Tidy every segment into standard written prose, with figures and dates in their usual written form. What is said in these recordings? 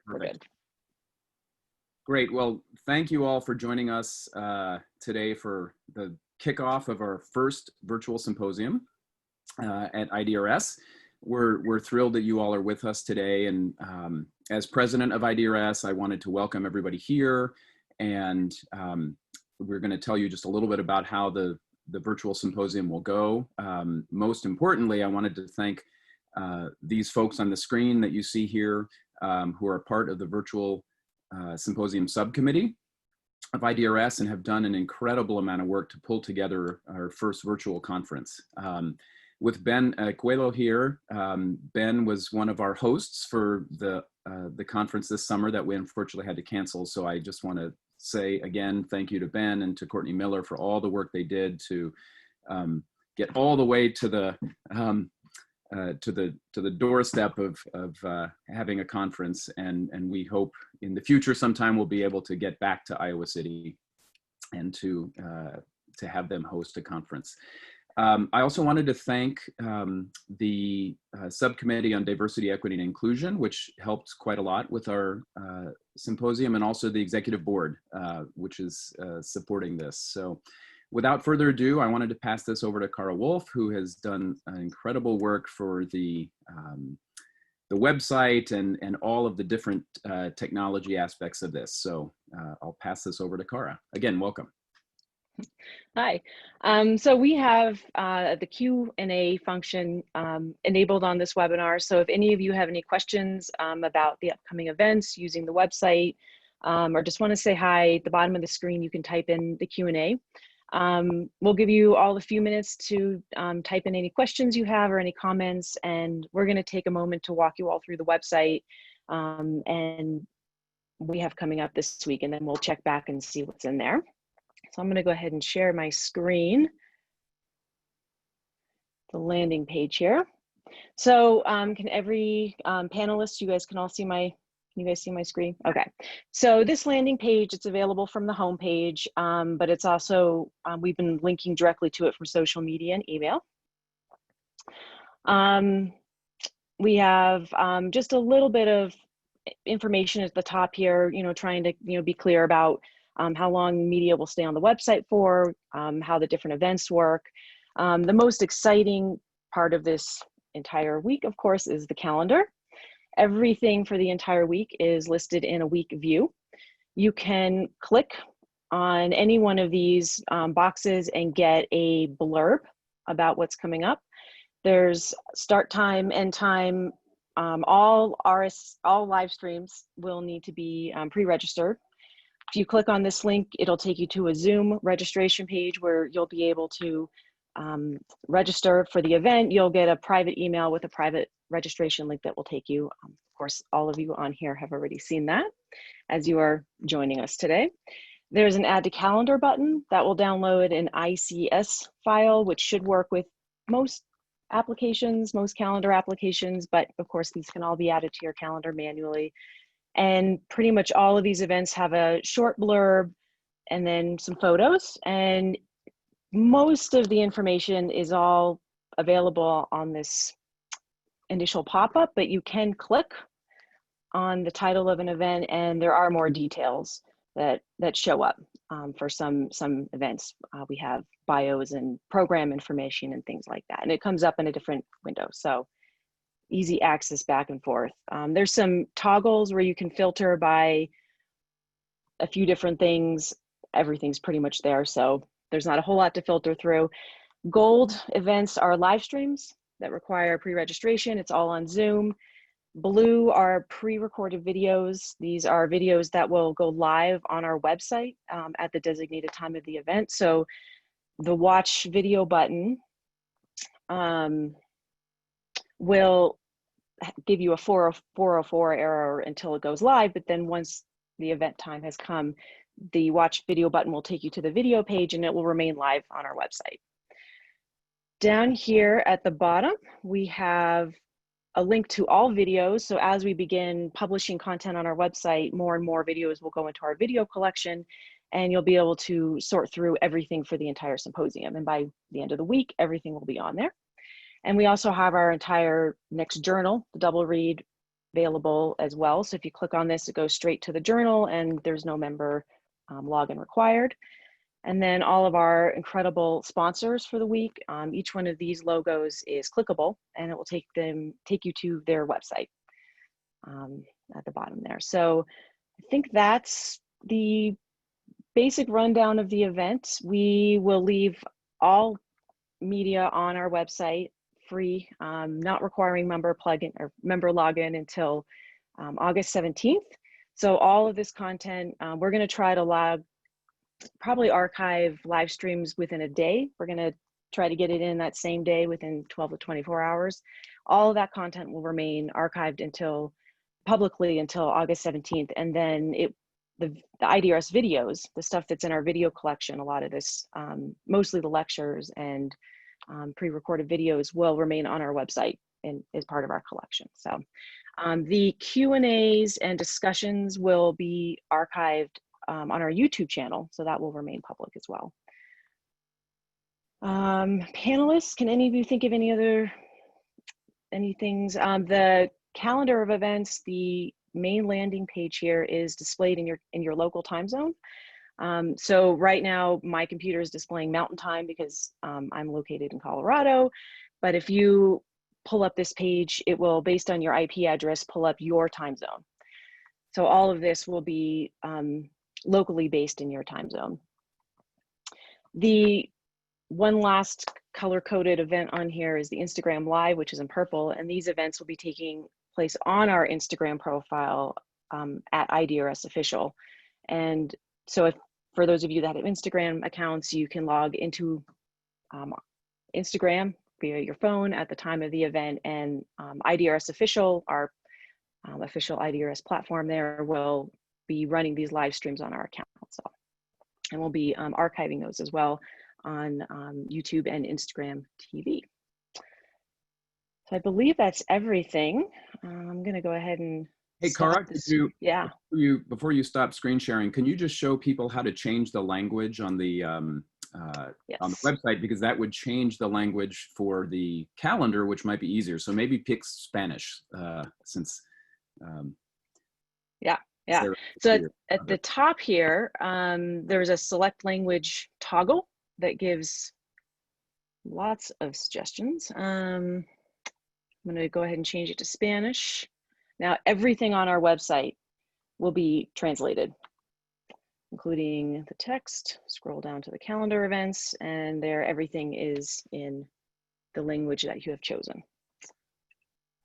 we're good. Great. Well, thank you all for joining us today for the kickoff of our first virtual symposium at IDRS. We're thrilled that you all are with us today. And as president of IDRS, I wanted to welcome everybody here. And we're going to tell you just a little bit about how the virtual symposium will go. Most importantly, I wanted to thank these folks on the screen that you see here who are part of the virtual symposium subcommittee of IDRS and have done an incredible amount of work to pull together our first virtual conference. With Ben Coelho here, Ben was one of our hosts for the conference this summer that we unfortunately had to cancel. So I just want to say again, thank you to Ben and to Courtney Miller for all the work they did to get all the way to the doorstep of having a conference, and we hope in the future sometime we'll be able to get back to Iowa City and to have them host a conference. I also wanted to thank the Subcommittee on Diversity, Equity, and Inclusion, which helped quite a lot with our symposium, and also the Executive Board, which is supporting this. So without further ado, I wanted to pass this over to Cara Wolf, who has done incredible work for the website and all of the different technology aspects of this. So I'll pass this over to Cara. Again, welcome. Hi. So we have the Q&A function enabled on this webinar. So if any of you have any questions about the upcoming events using the website, or just want to say hi, at the bottom of the screen, you can type in the Q&A. We'll give you all a few minutes to type in any questions you have or any comments, and we're going to take a moment to walk you all through the website and we have coming up this week, and then we'll check back and see what's in there. So I'm going to go ahead and share my screen, the landing page here. So can every panelist, you guys can all see my, can you guys see my screen? Okay. So this landing page, it's available from the home page, but it's also, we've been linking directly to it from social media and email. We have just a little bit of information at the top here, trying to, be clear about how long media will stay on the website for, how the different events work. The most exciting part of this entire week, of course, is the calendar. Everything for the entire week is listed in a week view. You can click on any one of these boxes and get a blurb about what's coming up. There's start time, end time. All live streams will need to be pre-registered. If you click on this link, it'll take you to a Zoom registration page where you'll be able to register for the event. You'll get a private email with a private registration link that will take you. Of course, all of you on here have already seen that as you are joining us today. There's an add to calendar button that will download an ICS file, which should work with most applications, most calendar applications, but of course, these can all be added to your calendar manually. And pretty much all of these events have a short blurb and then some photos. And most of the information is all available on this initial pop-up, but you can click on the title of an event and there are more details that show up for some events. We have bios and program information and things like that. And it comes up in a different window. So easy access back and forth. There's some toggles where you can filter by a few different things. Everything's pretty much there, so there's not a whole lot to filter through. Gold events are live streams that require pre-registration. It's all on Zoom. Blue are pre-recorded videos. These are videos that will go live on our website at the designated time of the event. So the watch video button will give you a 404 error until it goes live, but then once the event time has come, the watch video button will take you to the video page and it will remain live on our website. Down here at the bottom, we have a link to all videos. So as we begin publishing content on our website, more and more videos will go into our video collection, and you'll be able to sort through everything for the entire symposium. And by the end of the week, everything will be on there. And we also have our entire next journal, the double read available as well. So if you click on this, it goes straight to the journal and there's no member login required. And then all of our incredible sponsors for the week, each one of these logos is clickable and it will take you to their website at the bottom there. So I think that's the basic rundown of the event. We will leave all media on our website free, not requiring member plugin or member login until August 17th. So all of this content, we're going to try to probably archive live streams within a day. We're going to try to get it in that same day within 12 to 24 hours. All of that content will remain archived publicly until August 17th. And then the IDRS videos, the stuff that's in our video collection, a lot of this, mostly the lectures and pre-recorded videos will remain on our website and as part of our collection. So the Q&As and discussions will be archived on our YouTube channel, so that will remain public as well. Panelists, can any of you think of any things? The calendar of events, the main landing page here is displayed in your local time zone. So right now my computer is displaying Mountain Time because I'm located in Colorado, but if you pull up this page, it will, based on your IP address, pull up your time zone. So all of this will be locally based in your time zone. The one last color-coded event on here is the Instagram Live, which is in purple, and these events will be taking place on our Instagram profile at IDRS Official. And so for those of you that have Instagram accounts, you can log into Instagram via your phone at the time of the event, and IDRS Official, our official IDRS platform there, will be running these live streams on our account. So, and we'll be archiving those as well on YouTube and Instagram TV. So I believe that's everything. I'm going to go ahead and Hey, Cara, yeah. Before you stop screen sharing, can you just show people how to change the language on the yes. on the website, because that would change the language for the calendar, which might be easier. So maybe pick Spanish since. Yeah. So at the top here, there's a select language toggle that gives lots of suggestions. I'm going to go ahead and change it to Spanish. Now, everything on our website will be translated, including the text. Scroll down to the calendar events, and there everything is in the language that you have chosen.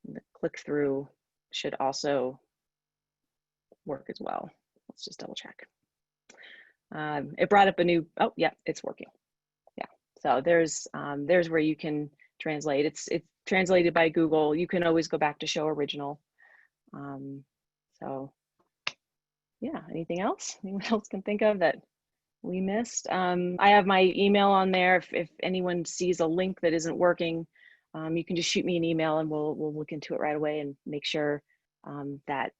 And the click through should also work as well. Let's just double check. It brought up a new, oh yeah, it's working. Yeah, so there's where you can translate. It's translated by Google. You can always go back to show original. So yeah, anything else? Anyone else can think of that we missed? I have my email on there. If anyone sees a link that isn't working, you can just shoot me an email and we'll look into it right away and make sure that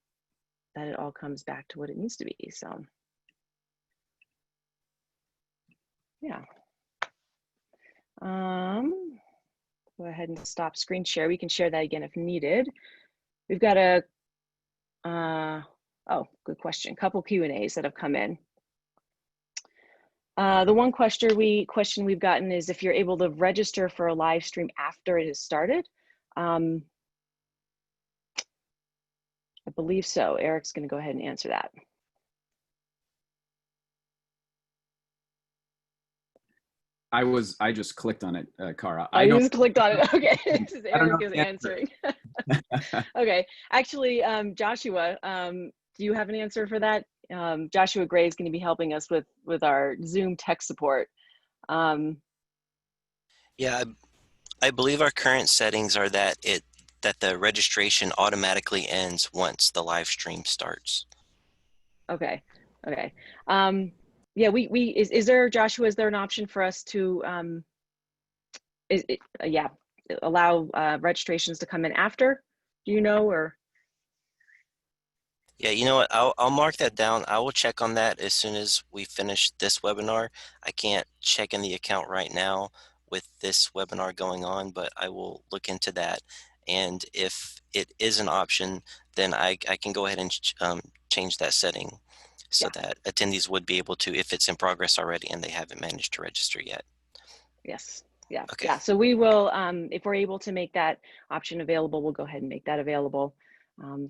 it all comes back to what it needs to be. So yeah. Go ahead and stop screen share. We can share that again if needed. We've got a oh, good question. Couple Q&As that have come in. The one question we've gotten is if you're able to register for a live stream after it has started. I believe so. Eric's going to go ahead and answer that. I just clicked on it, Cara. I just clicked on it. Okay, Eric is answering. Okay, actually, Joshua, do you have an answer for that? Joshua Gray is going to be helping us with our Zoom tech support. Yeah, I believe our current settings are that the registration automatically ends once the live stream starts. Okay. Yeah, is there, Joshua, is there an option for us to allow registrations to come in after? Do you know, or? Yeah, you know what, I'll mark that down. I will check on that as soon as we finish this webinar. I can't check in the account right now with this webinar going on, but I will look into that. And if it is an option, then I can go ahead and change that setting so that attendees would be able to, if it's in progress already and they haven't managed to register yet. Yes. Yeah. Okay. Yeah. So we will, if we're able to make that option available, we'll go ahead and make that available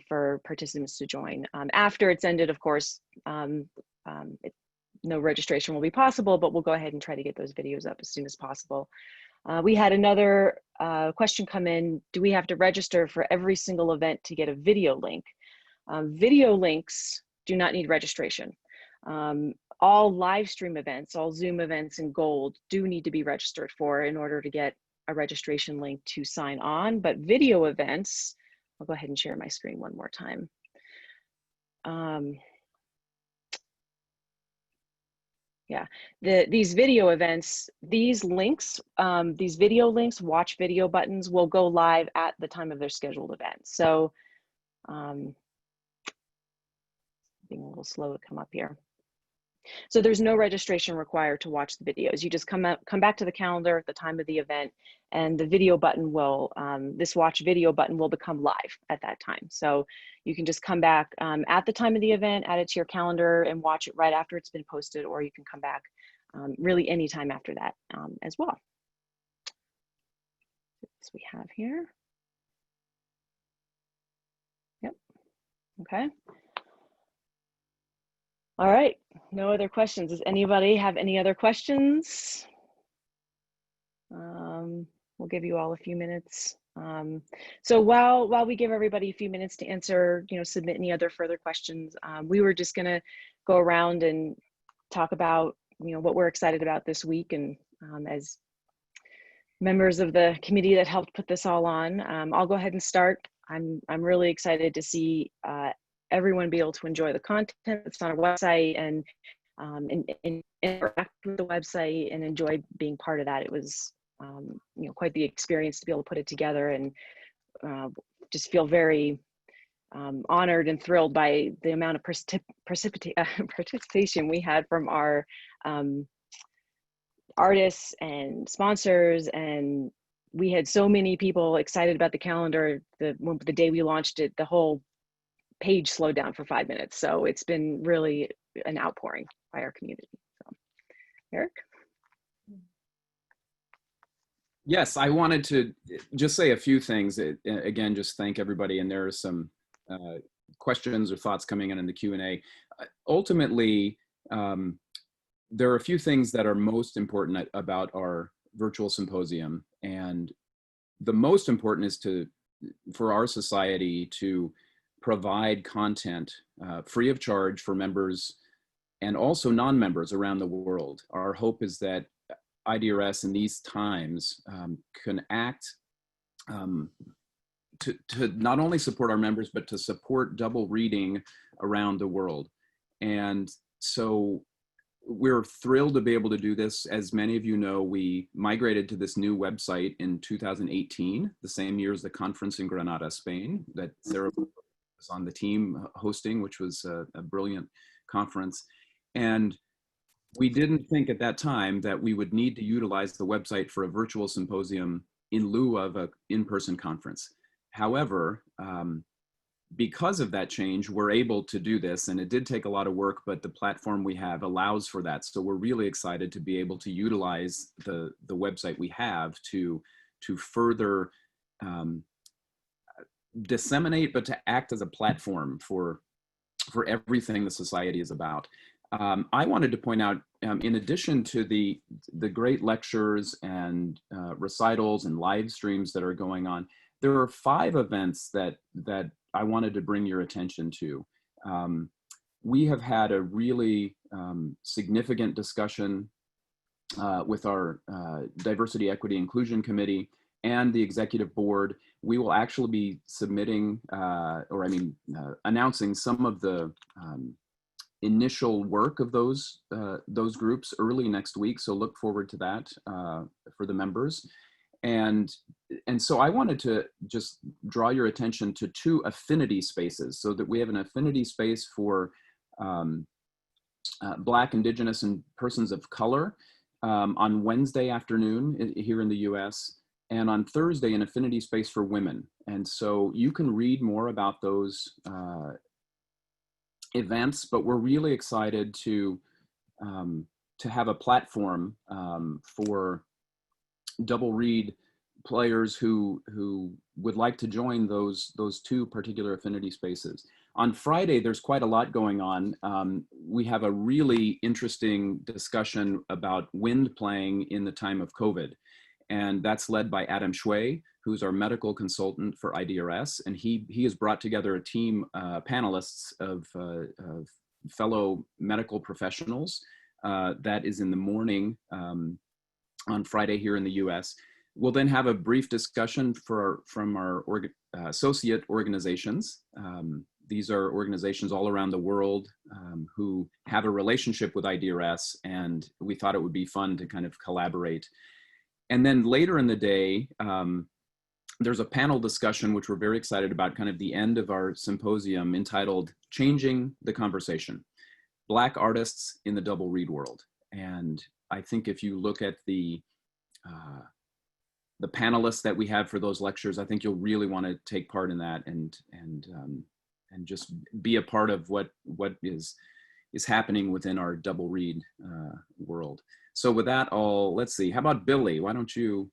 for participants to join. After it's ended, of course, no registration will be possible, but we'll go ahead and try to get those videos up as soon as possible. We had another question come in. Do we have to register for every single event to get a video link? Video links do not need registration. All live stream events, all Zoom events in Gold do need to be registered for in order to get a registration link to sign on. But video events, I'll go ahead and share my screen one more time. Yeah, these video events, these links, these video links, watch video buttons will go live at the time of their scheduled event. So being a little slow to come up here. So there's no registration required to watch the videos. You just come back to the calendar at the time of the event, and the video button will, this watch video button will become live at that time. So you can just come back at the time of the event, add it to your calendar and watch it right after it's been posted, or you can come back really anytime after that as well. So we have here. Yep, okay. All right, no other questions. Does anybody have any other questions? We'll give you all a few minutes. So while we give everybody a few minutes to answer, submit any other further questions, we were just gonna go around and talk about, what we're excited about this week. And as members of the committee that helped put this all on, I'll go ahead and start. I'm really excited to see everyone be able to enjoy the content that's on our website and interact with the website and enjoy being part of that. It was, quite the experience to be able to put it together, and just feel very honored and thrilled by the amount of participation we had from our artists and sponsors. And we had so many people excited about the calendar. The day we launched it, the whole page slowed down for 5 minutes. So it's been really an outpouring by our community. So, Eric? Yes, I wanted to just say a few things. Again, just thank everybody. And there are some questions or thoughts coming in the Q&A. Ultimately, there are a few things that are most important about our virtual symposium. And the most important is for our society to provide content free of charge for members and also non-members around the world. Our hope is that IDRS in these times can act to not only support our members, but to support double reading around the world. And so we're thrilled to be able to do this. As many of you know, we migrated to this new website in 2018, the same year as the conference in Granada, Spain, that Sarah was on the team hosting, which was a brilliant conference. And we didn't think at that time that we would need to utilize the website for a virtual symposium in lieu of an in-person conference. However, because of that change, we're able to do this, and it did take a lot of work, but the platform we have allows for that. So we're really excited to be able to utilize the website we have to further disseminate, but to act as a platform for everything the society is about. I wanted to point out, in addition to the great lectures and recitals and live streams that are going on, there are 5 events that I wanted to bring your attention to. We have had a really significant discussion with our Diversity, Equity, Inclusion Committee and the Executive Board. We will actually be submitting, announcing some of the initial work of those groups early next week. So look forward to that for the members. And so I wanted to just draw your attention to 2 affinity spaces, so that we have an affinity space for Black, Indigenous, and persons of color on Wednesday afternoon here in the US. and on Thursday, an affinity space for women. And so you can read more about those events, but we're really excited to have a platform for double read players who would like to join those two particular affinity spaces. On Friday, there's quite a lot going on. We have a really interesting discussion about wind playing in the time of COVID. And that's led by Adam Shui, who's our medical consultant for IDRS. And he has brought together a team, panelists of fellow medical professionals. That is in the morning on Friday here in the US. We'll then have a brief discussion from our associate organizations. These are organizations all around the world who have a relationship with IDRS, and we thought it would be fun to kind of collaborate. And then later in the day, there's a panel discussion, which we're very excited about, kind of the end of our symposium, entitled Changing the Conversation, Black Artists in the Double Read World. And I think if you look at the panelists that we have for those lectures, I think you'll really want to take part in that and just be a part of what is happening within our double read world. So with that, let's see, how about Billy? Why don't you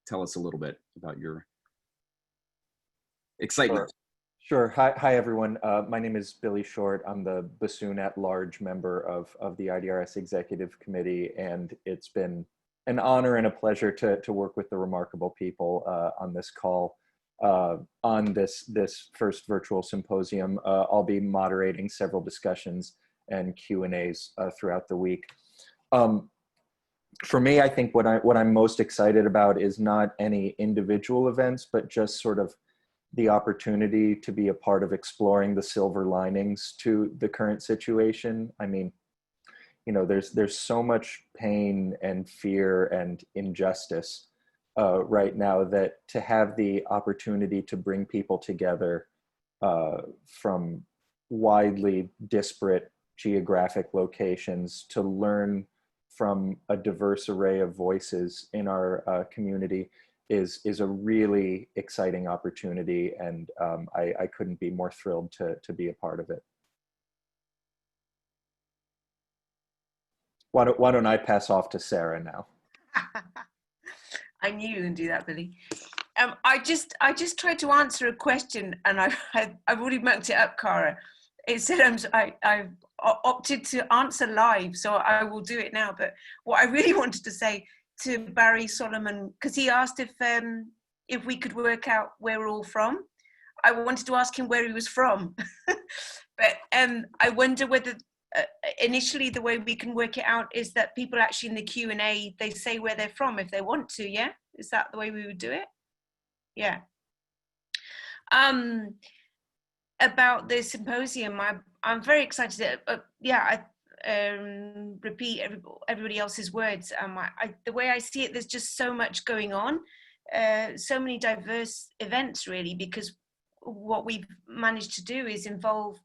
tell us a little bit about your excitement? Sure. Hi everyone. My name is Billy Short. I'm the Bassoon at-large member of the IDRS Executive Committee, and it's been an honor and a pleasure to work with the remarkable people on this call, on this first virtual symposium. I'll be moderating several discussions and Q&As throughout the week. For me, I think what I'm most excited about is not any individual events, but just sort of the opportunity to be a part of exploring the silver linings to the current situation. I mean, you know, there's so much pain and fear and injustice right now, that to have the opportunity to bring people together from widely disparate geographic locations to learn from a diverse array of voices in our community is a really exciting opportunity, and I couldn't be more thrilled to be a part of it. Why don't I pass off to Sarah now? I knew you were going to do that, Billy. I just tried to answer a question, and I've already mucked it up, Cara. It said I've opted to answer live, so I will do it now. But what I really wanted to say to Barry Solomon, because he asked if we could work out where we're all from, I wanted to ask him where he was from. But I wonder whether initially the way we can work it out is that people actually in the Q&A, they say where they're from if they want to. Yeah, is that the way we would do it? Yeah. About the symposium, I'm very excited. Yeah, I repeat everybody else's words. The way I see it, there's just so much going on, so many diverse events really, because what we've managed to do is involve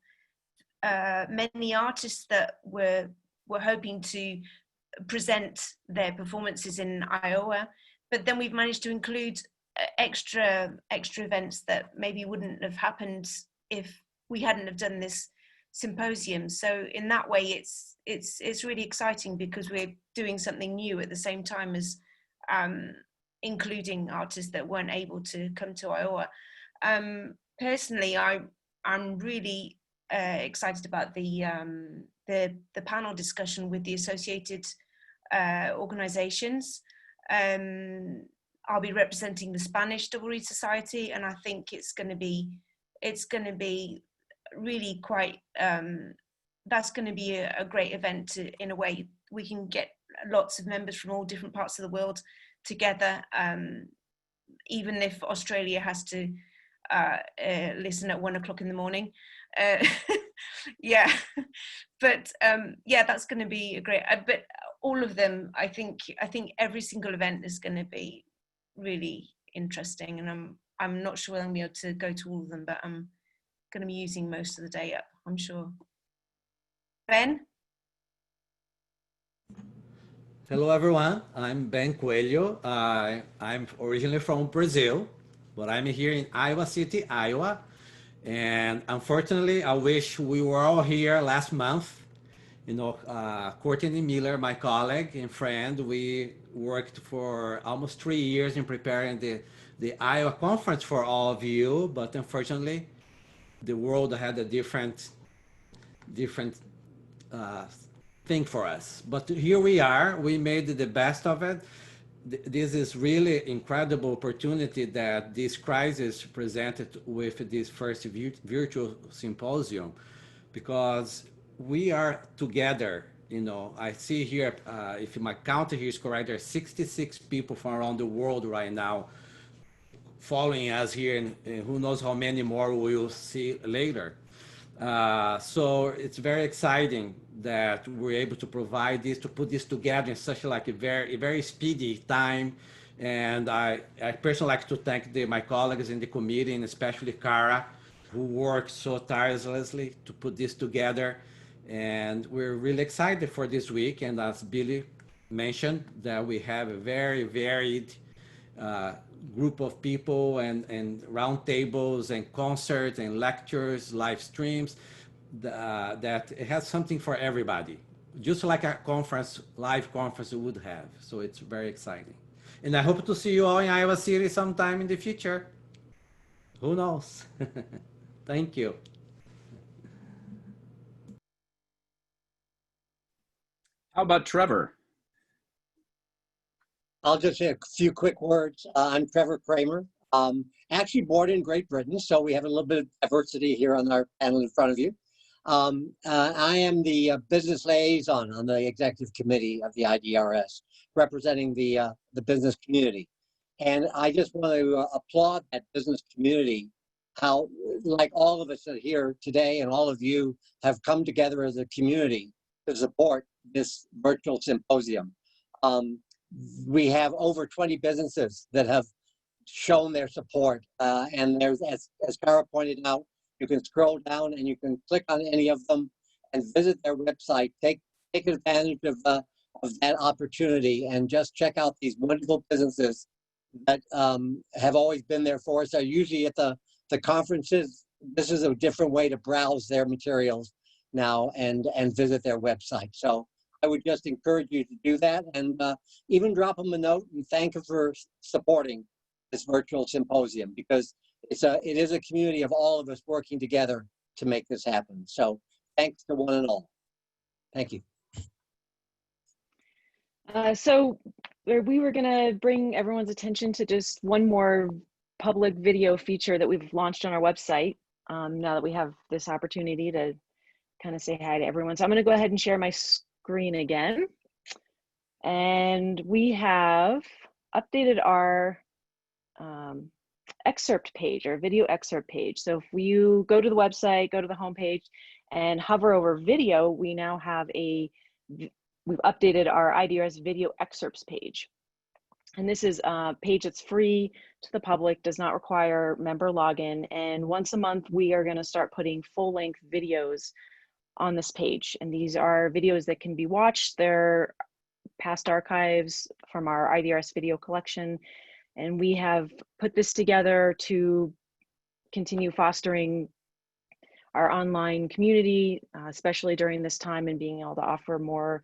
many artists that were hoping to present their performances in Iowa, but then we've managed to include extra events that maybe wouldn't have happened if we hadn't have done this symposium. So in that way, it's really exciting, because we're doing something new at the same time as including artists that weren't able to come to Iowa. Personally, I'm really excited about the panel discussion with the associated organizations. I'll be representing the Spanish Double Read Society, and I think it's going to be really quite, that's going to be a great event. In a way, we can get lots of members from all different parts of the world together, even if Australia has to listen at 1 o'clock in the morning. Yeah, but yeah, that's going to be a great, but all of them, I think every single event is going to be really interesting, and I'm not sure I'm able to go to all of them, but I'm going to be using most of the day up, I'm sure. Ben? Hello, everyone. I'm Ben Coelho. I'm originally from Brazil, but I'm here in Iowa City, Iowa. And unfortunately, I wish we were all here last month. You know, Courtney Miller, my colleague and friend, we worked for almost 3 years in preparing the Iowa conference for all of you, but unfortunately, the world had a different uh, thing for us. But here we are. We made the best of it. This is really incredible opportunity that this crisis presented with this first virtual symposium, because we are together. You know, I see here, if my count here is correct, there are 66 people from around the world right now following us here, and who knows how many more we'll see later. So it's very exciting that we're able to provide this, to put this together in such like a very speedy time. And I personally like to thank my colleagues in the committee, and especially Cara, who worked so tirelessly to put this together. And we're really excited for this week. And as Billy mentioned, that we have a very varied uh, group of people, and round tables and concerts and lectures, live streams, that it has something for everybody, just like a conference, live conference would have. So it's very exciting. And I hope to see you all in Iowa City sometime in the future. Who knows? Thank you. How about Trevor? I'll just say a few quick words. I'm Trevor Kramer, actually born in Great Britain, so we have a little bit of diversity here on our panel in front of you. I am the business liaison on the executive committee of the IDRS, representing the business community. And I just want to applaud that business community, how, like all of us are here today, and all of you have come together as a community to support this virtual symposium. We have over 20 businesses that have shown their support. And there's, as Cara pointed out, you can scroll down and you can click on any of them and visit their website. Take advantage of that opportunity and just check out these wonderful businesses that have always been there for us. They're usually at the conferences. This is a different way to browse their materials now and visit their website. So I would just encourage you to do that, and even drop them a note and thank them for supporting this virtual symposium, because it is a community of all of us working together to make this happen. So thanks to one and all. Thank you. So we were going to bring everyone's attention to just one more public video feature that we've launched on our website, now that we have this opportunity to kind of say hi to everyone. So I'm going to go ahead and share my screen again. And we have updated our excerpt page, our video excerpt page. So if you go to the website, go to the homepage and hover over video, we now have we've updated our IDRS video excerpts page. And this is a page that's free to the public, does not require member login. And once a month, we are going to start putting full-length videos on this page. And these are videos that can be watched. They're past archives from our IDRS video collection. And we have put this together to continue fostering our online community, especially during this time, and being able to offer more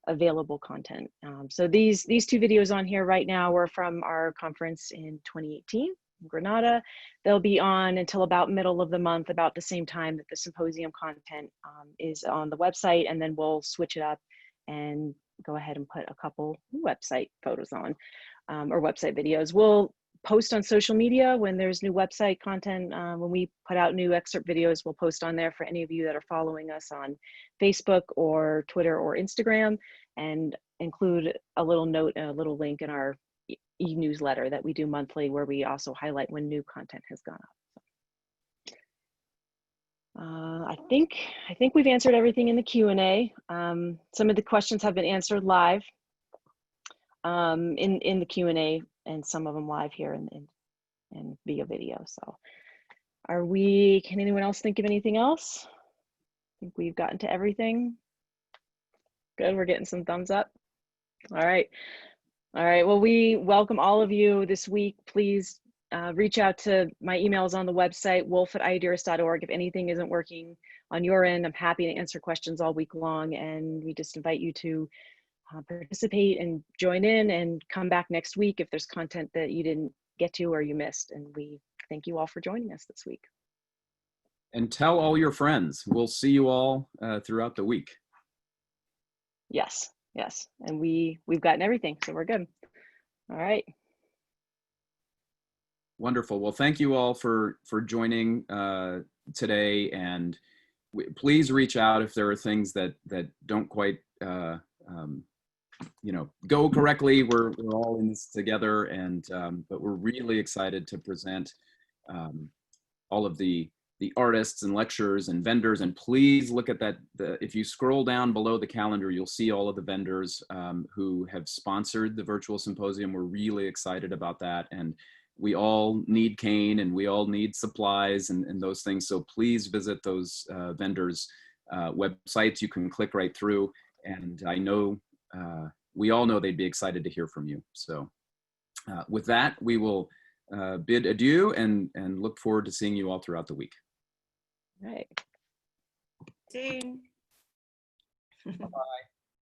available content. So these two videos on here right now were from our conference in 2018 in Granada. They'll be on until about middle of the month, about the same time that the symposium content is on the website, and then we'll switch it up and go ahead and put a couple website photos on, or website videos. We'll post on social media when there's new website content. When we put out new excerpt videos, we'll post on there for any of you that are following us on Facebook or Twitter or Instagram, and include a little note and a little link in our e-newsletter that we do monthly, where we also highlight when new content has gone up. I think we've answered everything in the Q&A. Some of the questions have been answered live in the Q&A, and some of them live here and via video. So can anyone else think of anything else? I think we've gotten to everything. Good, we're getting some thumbs up. All right. All right. Well, we welcome all of you this week. Please reach out to my emails on the website, wolf@idrs.org. If anything isn't working on your end, I'm happy to answer questions all week long. And we just invite you to participate and join in and come back next week if there's content that you didn't get to or you missed. And we thank you all for joining us this week. And tell all your friends. We'll see you all throughout the week. Yes, yes. And we've gotten everything, so we're good. All right. Wonderful. Well, thank you all for joining today, and please reach out if there are things that don't quite go correctly. We're all in this together, and but we're really excited to present all of the artists and lecturers and vendors. And please look at that. If you scroll down below the calendar, you'll see all of the vendors who have sponsored the virtual symposium. We're really excited about that, and we all need cane and we all need supplies and those things. So please visit those vendors' websites. You can click right through, and I know we all know they'd be excited to hear from you. So with that, we will bid adieu and look forward to seeing you all throughout the week. All right. Soon. Bye-bye.